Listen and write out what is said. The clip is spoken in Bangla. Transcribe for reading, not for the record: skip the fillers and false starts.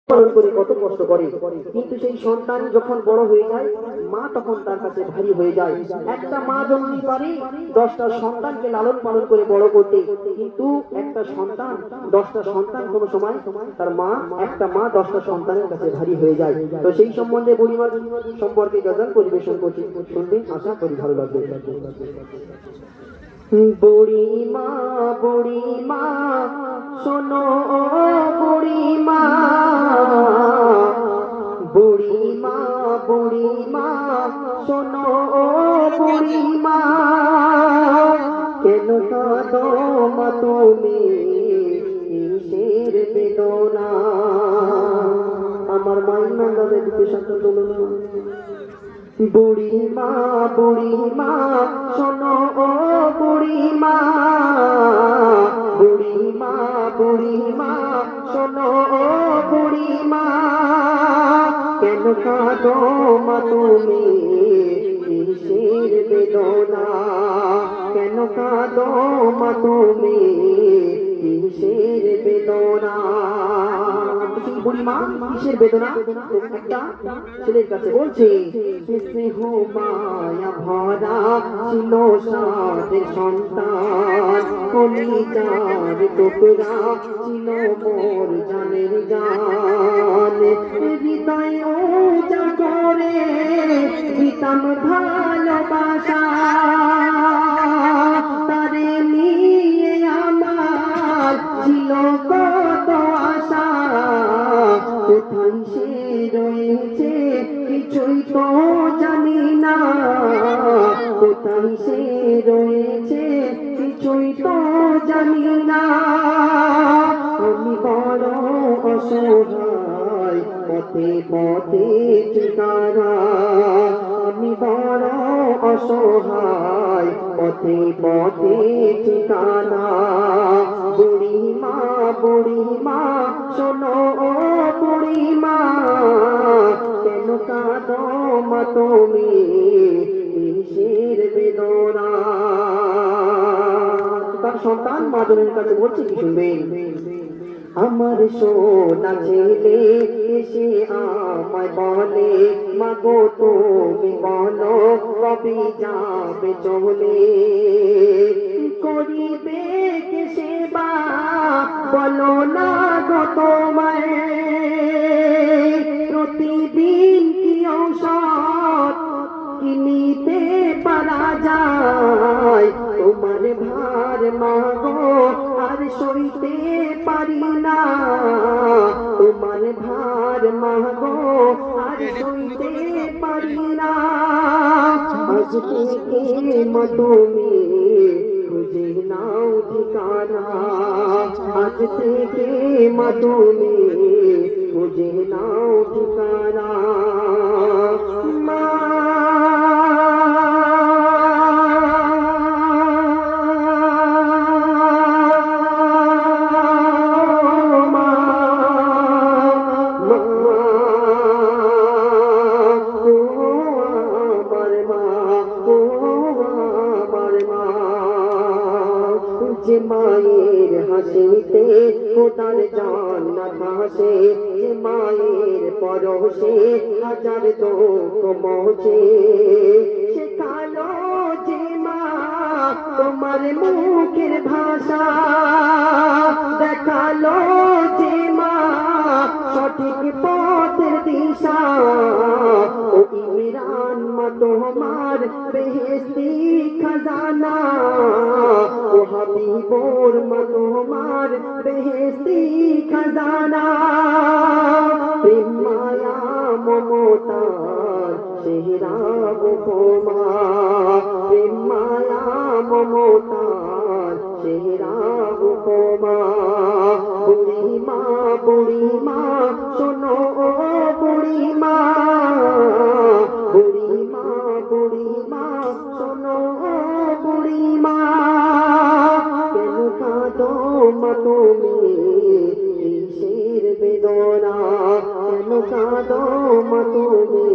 পালন করে কত কষ্ট করে, কিন্তু সেই সন্তান যখন বড় হয়ে যায় মা তখন তার কাছে ভারী হয়ে যায়। একটা মা জন্মই পারে 10টা সন্তানকে লালন পালন করে বড় করতে, কিন্তু একটা সন্তান 10টা সন্তান কোন সময় তার মা, একটা মা 10টা সন্তানের কাছে ভারী হয়ে যায়। তো সেই সম্বন্ধে বুড়িমা সম্পর্কে গজল পরিবেশন করছি, শুনবেন, আশা করি ভালো লাগবে। বুড়িমা বুড়িমা শোনো বুড়িমা, বুড়িমা বুড়িমা শোনো বুড়িমা, কেন কাঁদো মা তুমি কিসের বেদনা। আমার মাইনা দাদা দিকে সাথে বলুন। বুড়িমা বুড়িমা শোনো বুড়িমা, বুড়িমা বুড়িমা শোনো বুড়িমা, কেন কাঁদো মা তুমি কিসের বেদনা, কেন কাঁদো মা তুমি কিসের বেদনা। বুড়িমা কিসের বেদনা একটা ছেলের কাছে বলছে, স্নেহ মায়া ভরা ছিল সাথে সন্তান, কলিজার টুকরা ছিল মোর জানের জান, হৃদয় ওজা করে দিতাম ভালোবাসা, তারে নিয়ে আমার ছিল কত আশা, কোথায় সে রয়েছে কিছুই তো জানি না, কোথায় সে রয়েছে কিছুই তো জানি না, আমি বড় অসহায় পথে পথে ঠিকানা, আমি বড় অসহায় পথে পথে ঠিকানা। বুড়িমা বুড়িমা শোনো বুড়িমা, কেন কাঁদো মা তুমি কিসের বেদনা। তার সন্তান মাদনের কাছে বলছে কি শুনবেন, আমার সোনা ছেলে এসে আমায় বলে, মাগো তুমি বলো কবে যাবে চলে, করিবে কে সেবা বলো না গো তোমায়, প্রতিদিন কি ঔষধ কিনিতে পারা যায়, তোমার ভার মাগো আর সইতে পারি না, তোমার ভার মাগো আর সইতে পারি না, আজ থেকে মা তুমি খুঁজে নাও ঠিকানা, আজ থেকে মা তুমি খুঁজে নাও ঠিকানা। মা যে মায়ের হাসিতে খোদার জান্নাত ভাসে, যে মায়ের পরশে হাজার দুঃখ মোছে, শেখালো যে মা তোমার মুখের ভাষা, দেখালো যে মা সঠিক পথের দিশা, ও ইমরান মা তোমার বেহেশতি খাজানা, ও হাবিবুর মা তোমার বেহেশতি খাজানা, প্রেম মায়া মমতার সেহরা উপমা, প্রেম মায়া মমতার সেহরা উপমা। বুড়িমা বুড়িমা শোনো বুড়িমা, বুড়িমা বুড়িমা শোনো বুড়িমা, কেন কাঁদো মা তুমি কিসের বেদনা, কেন কাঁদো মা তুমি